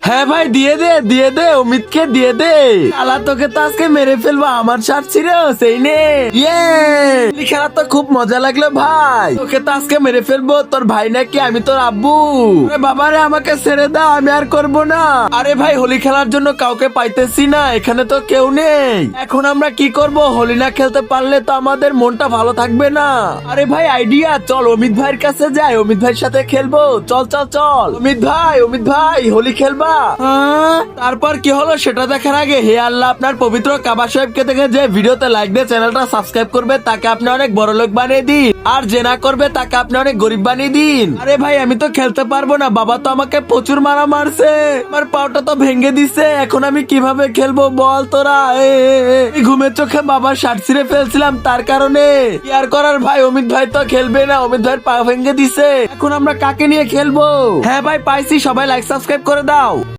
হ্যাঁ ভাই দিয়ে দে অমিতকে দিয়ে দে। আলা তোকে তো আজকে মেরে ফেলবো, আমার শার্ট ছিল সেই নে। ইয়ে খেলা তো খুব মজা লাগলো ভাই, তোকে তো আজকে মেরে ফেলবো। তোর ভাই নাকি আমি তোর আব্বু? আরে বাবা রে, আমাকে ছেড়ে দাও, আমি আর করবো না। আরে ভাই হোলি খেলার জন্য কাউকে পাইতেছি না, এখানে তো কেউ নেই। এখন আমরা কি করব? হোলি না খেলতে পারলে তো আমাদের মনটা ভালো থাকবে না। আরে ভাই আইডিয়া, চল অমিত ভাইয়ের কাছে যাই, অমিত ভাইয়ের সাথে খেলবো। চল চল চল। অমিত ভাই হোলি খেলবা? হ্যাঁ? তারপর কি হলো সেটা দেখার আগে হে আল্লাহ, আপনার পবিত্র কাবা সাহেবকে দেখে যে ভিডিওতে লাইক দিয়ে চ্যানেলটা সাবস্ক্রাইব করবে তাকে আপনি অনেক বড় লোক বানিয়ে দিন, আর যে না করবে তাকে আপনি অনেক গরিব বানিয়ে দিন। আরে ভাই আমি তো খেলতে পারবো না, বাবা তো আমাকে প্রচুর মারা মারছে, আমার পাওটা তো ভেঙে দিছে। এখন আমি কিভাবে খেলবো বল তোরা? ঘুমের চোখে বাবার শার্ট ছিঁড়ে ফেলছিলাম তার কারণে। কি আর করার ভাই, অমিত ভাই তো খেলবে না, অমিত ভাইয়ের পা ভেঙে দিছে। এখন আমরা কাকে নিয়ে খেলবো? হ্যাঁ ভাই পাইছি, সবাই লাইক সাবস্ক্রাইব করে দাও।